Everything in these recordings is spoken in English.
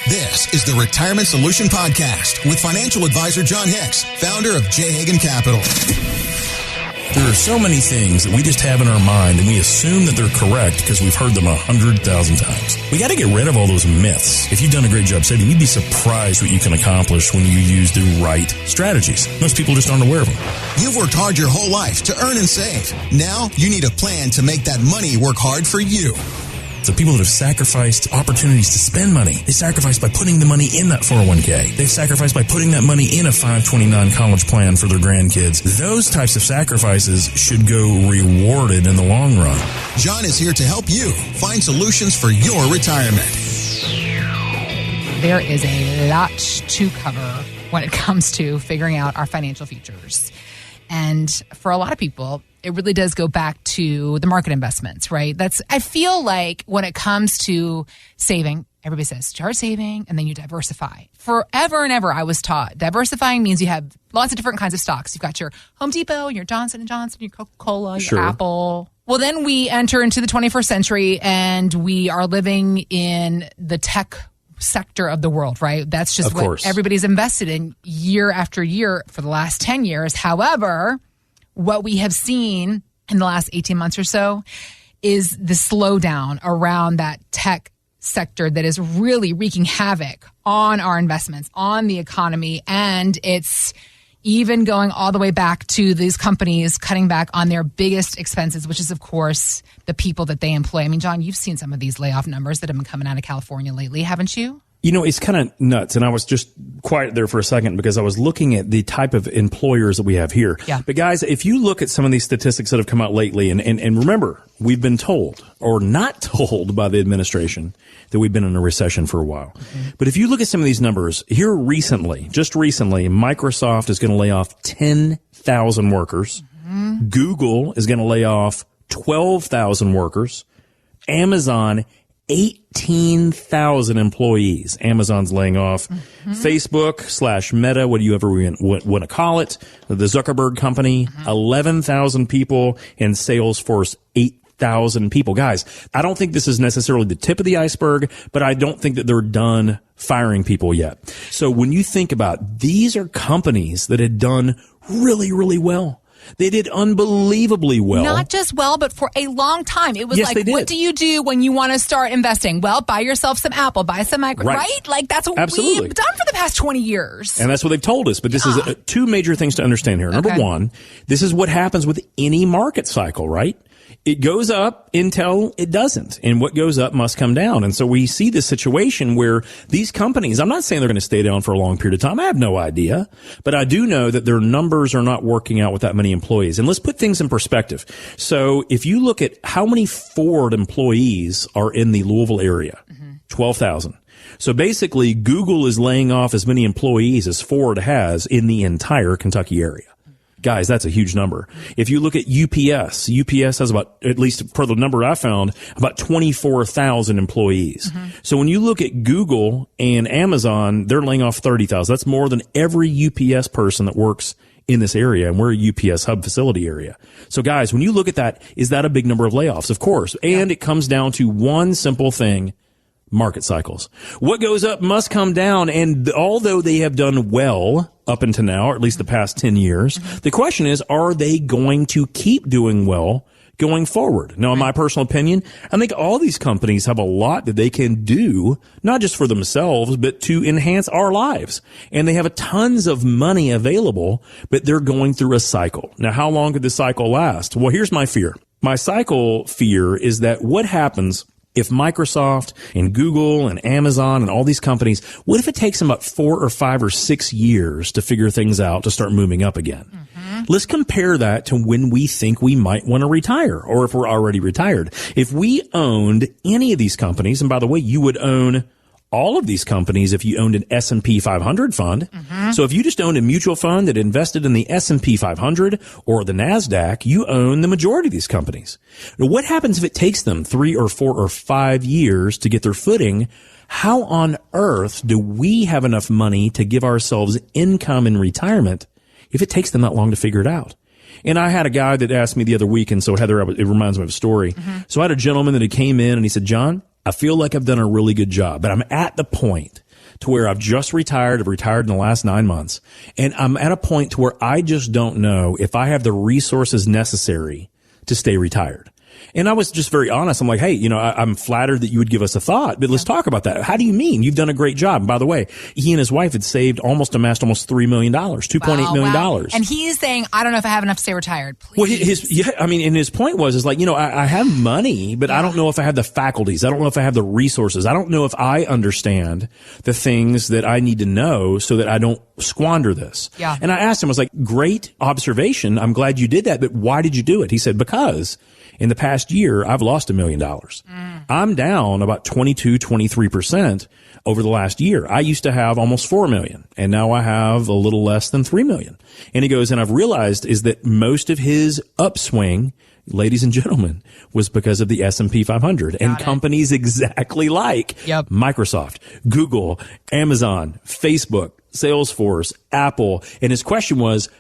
This is the Retirement Solution Podcast with financial advisor John Hicks, founder of J. Hagan Capital. There are so many things that we just have in our mind and we assume that they're correct because we've heard them 100,000 times. We got to get rid of all those myths. If you've done a great job saving, you'd be surprised what you can accomplish when you use the right strategies. Most people just aren't aware of them. You've worked hard your whole life to earn and save. Now you need a plan to make that money work hard for you. So people that have sacrificed opportunities to spend money, they sacrificed by putting the money in that 401k. They've sacrificed by putting that money in a 529 college plan for their grandkids. Those types of sacrifices should go rewarded in the long run. John is here to help you find solutions for your retirement. There is a lot to cover when it comes to figuring out our financial futures. And for a lot of people, it really does go back to the market investments, right? I feel like when it comes to saving, everybody says start saving and then you diversify. Forever and ever, I was taught diversifying means you have lots of different kinds of stocks. You've got your Home Depot, your Johnson & Johnson, your Coca-Cola, your Apple. Well, then we enter into the 21st century and we are living in the tech sector of the world, right? That's just what everybody's invested in year after year for the last 10 years. However, what we have seen in the last 18 months or so is the slowdown around that tech sector that is really wreaking havoc on our investments, on the economy, and it's even going all the way back to these companies cutting back on their biggest expenses, which is, of course, the people that they employ. I mean, John, you've seen some of these layoff numbers that have been coming out of California lately, haven't you? You know, it's kind of nuts. And I was just quiet there for a second because I was looking at the type of employers that we have here. Yeah. But guys, if you look at some of these statistics that have come out lately, and remember, we've been told or not told by the administration that we've been in a recession for a while. Mm-hmm. But if you look at some of these numbers here recently, just recently, Microsoft is going to lay off 10,000 workers. Mm-hmm. Google is going to lay off 12,000 workers. Amazon, 18,000 employees. Amazon's laying off. Mm-hmm. Facebook / Meta, what do you ever want to call it? The Zuckerberg company, 11,000 people. And Salesforce, 8,000 people. Guys, I don't think this is necessarily the tip of the iceberg, but I don't think that they're done firing people yet. So when you think about these are companies that had done really, really well. They did unbelievably well. Not just well, but for a long time. It was what do you do when you want to start investing? Well, buy yourself some Apple, buy some Micro, right? Like that's what we've done for the past 20 years. And that's what they've told us. But this is two major things to understand here. Number one, this is what happens with any market cycle, right? It goes up until it doesn't. And what goes up must come down. And so we see this situation where these companies, I'm not saying they're going to stay down for a long period of time. I have no idea. But I do know that their numbers are not working out with that many employees. And let's put things in perspective. So if you look at how many Ford employees are in the Louisville area, 12,000. So basically, Google is laying off as many employees as Ford has in the entire Kentucky area. Guys, that's a huge number. If you look at UPS has about, at least per the number I found, about 24,000 employees. Mm-hmm. So when you look at Google and Amazon, they're laying off 30,000. That's more than every UPS person that works in this area, and we're a UPS hub facility area. So guys, when you look at that, is that a big number of layoffs? Of course. And it comes down to one simple thing. Market cycles. What goes up must come down. And although they have done well up until now, or at least the past 10 years, the question is, are they going to keep doing well going forward? Now, in my personal opinion, I think all these companies have a lot that they can do, not just for themselves, but to enhance our lives. And they have tons of money available, but they're going through a cycle. Now, how long could this cycle last? Well, here's my fear. My cycle fear is that what happens if Microsoft and Google and Amazon and all these companies, what if it takes them about 4 or 5 or 6 years to figure things out to start moving up again? Mm-hmm. Let's compare that to when we think we might want to retire, or if we're already retired. If we owned any of these companies, and by the way, you would own all of these companies if you owned an S&P 500 fund. Mm-hmm. So if you just owned a mutual fund that invested in the S&P 500 or the NASDAQ, you own the majority of these companies. Now, what happens if it takes them 3 or 4 or 5 years to get their footing? How on earth do we have enough money to give ourselves income in retirement if it takes them that long to figure it out? And I had a guy that asked me the other week, and so Heather, it reminds me of a story. Mm-hmm. So I had a gentleman that came in and he said, John, I feel like I've done a really good job, but I'm at the point to where I've just retired. I've retired in the last 9 months. And I'm at a point to where I just don't know if I have the resources necessary to stay retired. And I was just very honest. I'm like, hey, I'm flattered that you would give us a thought, but let's talk about that. How do you mean? You've done a great job. And by the way, he and his wife had amassed almost $3 million, $2.8 million. Wow. And he is saying, I don't know if I have enough to stay retired. Please. Well, and his point was, I have money, but I don't know if I have the faculties. I don't know if I have the resources. I don't know if I understand the things that I need to know so that I don't squander this. Yeah. And I asked him, I was like, great observation. I'm glad you did that, but why did you do it? He said, because in the past year, I've lost $1 million. I'm down about 23% over the last year. I used to have almost 4 million, and now I have a little less than 3 million. And he goes, and I've realized is that most of his upswing, ladies and gentlemen, was because of the S&P 500 and companies exactly like Microsoft, Google, Amazon, Facebook, Salesforce, Apple. And his question was,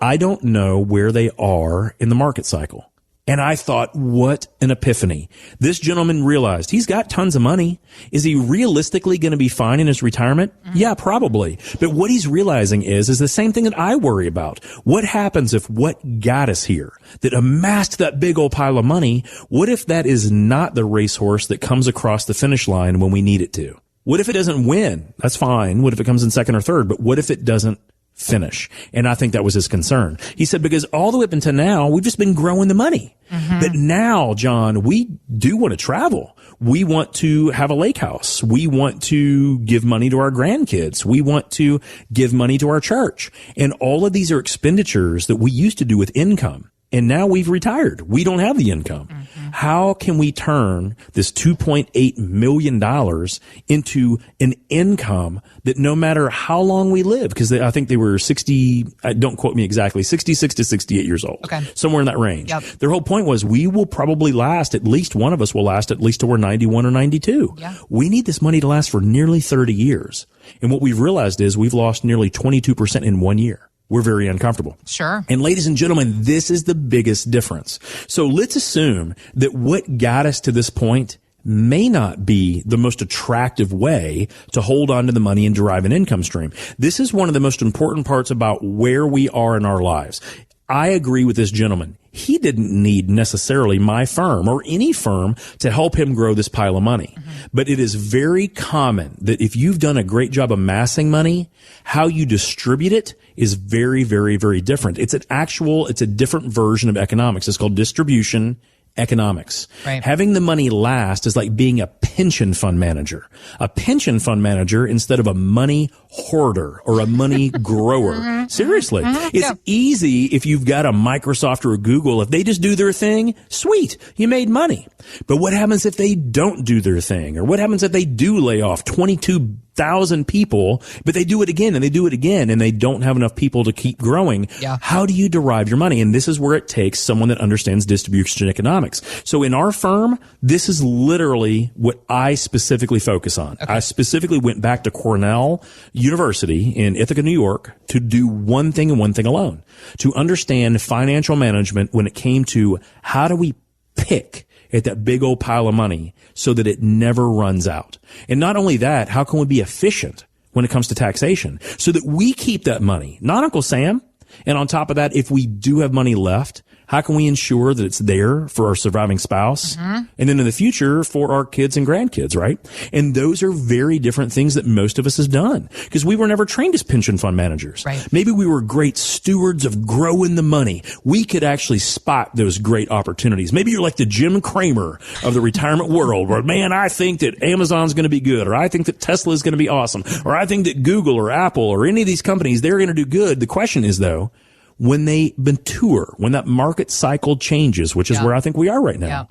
I don't know where they are in the market cycle. And I thought, what an epiphany. This gentleman realized he's got tons of money. Is he realistically going to be fine in his retirement? Yeah, probably. But what he's realizing is the same thing that I worry about. What happens if what got us here, that amassed that big old pile of money, what if that is not the racehorse that comes across the finish line when we need it to? What if it doesn't win? That's fine. What if it comes in second or third? But what if it doesn't finish? And I think that was his concern. He said, because all the way up until now, we've just been growing the money. But now, John, we do want to travel. We want to have a lake house. We want to give money to our grandkids. We want to give money to our church. And all of these are expenditures that we used to do with income. And now we've retired. We don't have the income. How can we turn this $2.8 million into an income that no matter how long we live, because I think they were 60, don't quote me exactly, 66 to 68 years old. Okay. Somewhere in that range. Yep. Their whole point was we will probably last, at least one of us will last at least till we're 91 or 92. Yeah. We need this money to last for nearly 30 years. And what we've realized is we've lost nearly 22% in 1 year. We're very uncomfortable. Sure. And ladies and gentlemen, this is the biggest difference. So let's assume that what got us to this point may not be the most attractive way to hold on to the money and derive an income stream. This is one of the most important parts about where we are in our lives. I agree with this gentleman. He didn't need necessarily my firm or any firm to help him grow this pile of money. But it is very common that if you've done a great job amassing money, how you distribute it is very, very, very different. It's a different version of economics. It's called distribution economics. Right. Having the money last is like being a pension fund manager. A pension fund manager instead of a money hoarder or a money grower. Seriously. It's easy if you've got a Microsoft or a Google. If they just do their thing, sweet, you made money. But what happens if they don't do their thing? Or what happens if they do lay off 22,000 people, but they do it again and they do it again and they don't have enough people to keep growing? Yeah. How do you derive your money? And this is where it takes someone that understands distribution economics. So in our firm, this is literally what I specifically focus on. Okay. I specifically went back to Cornell University in Ithaca, New York to do one thing and one thing alone, to understand financial management when it came to how do we pick at that big old pile of money so that it never runs out. And not only that, how can we be efficient when it comes to taxation so that we keep that money, not Uncle Sam? And on top of that, if we do have money left, how can we ensure that it's there for our surviving spouse? And then in the future for our kids and grandkids, right? And those are very different things that most of us has done because we were never trained as pension fund managers. Right. Maybe we were great stewards of growing the money. We could actually spot those great opportunities. Maybe you're like the Jim Cramer of the retirement world where, man, I think that Amazon's going to be good, or I think that Tesla is going to be awesome, or I think that Google or Apple or any of these companies, they're going to do good. The question is, though, when they mature, when that market cycle changes, which is where I think we are right now,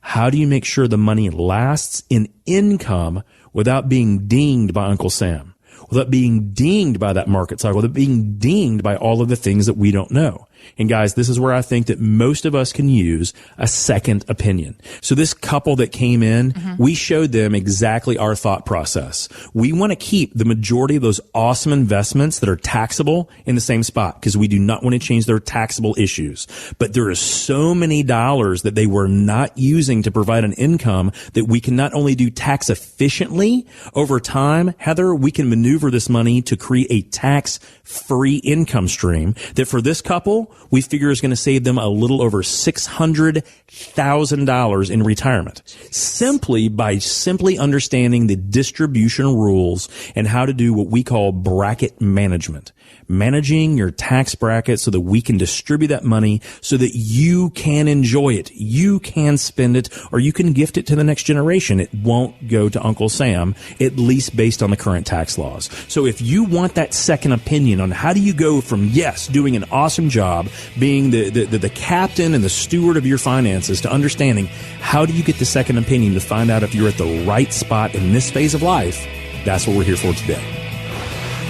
how do you make sure the money lasts in income without being dinged by Uncle Sam, without being dinged by that market cycle, without being dinged by all of the things that we don't know? And guys, this is where I think that most of us can use a second opinion. So this couple that came in, we showed them exactly our thought process. We want to keep the majority of those awesome investments that are taxable in the same spot because we do not want to change their taxable issues. But there is so many dollars that they were not using to provide an income that we can not only do tax efficiently over time, Heather, we can maneuver this money to create a tax-free income stream that for this couple, we figure is going to save them a little over $600,000 in retirement simply by understanding the distribution rules and how to do what we call bracket management. Managing your tax bracket so that we can distribute that money so that you can enjoy it, you can spend it, or you can gift it to the next generation. It won't go to Uncle Sam, at least based on the current tax laws. So if you want that second opinion on how do you go from, yes, doing an awesome job, being the captain and the steward of your finances, to understanding how do you get the second opinion to find out if you're at the right spot in this phase of life, that's what we're here for today.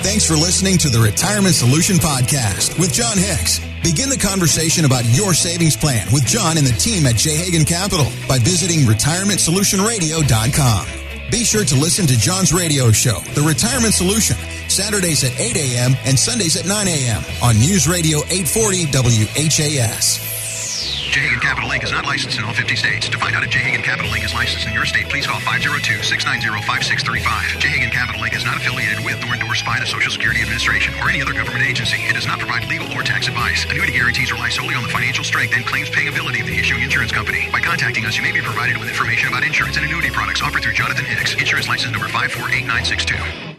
Thanks for listening to the Retirement Solution Podcast with John Hicks. Begin the conversation about your savings plan with John and the team at J. Hagan Capital by visiting retirementsolutionradio.com. Be sure to listen to John's radio show, The Retirement Solution, Saturdays at 8 a.m. and Sundays at 9 a.m. on News Radio 840 WHAS. J. Hagan Capital Inc. is not licensed in all 50 states. To find out if J. Hagan Capital Inc. is licensed in your state, please call 502-690-5635. J. Hagan Capital Inc. is not affiliated with nor endorsed by the Social Security Administration or any other government agency. It does not provide legal or tax advice. Annuity guarantees rely solely on the financial strength and claims paying ability of the issuing insurance company. By contacting us, you may be provided with information about insurance and annuity products offered through Jonathan Hicks, insurance license number 548962.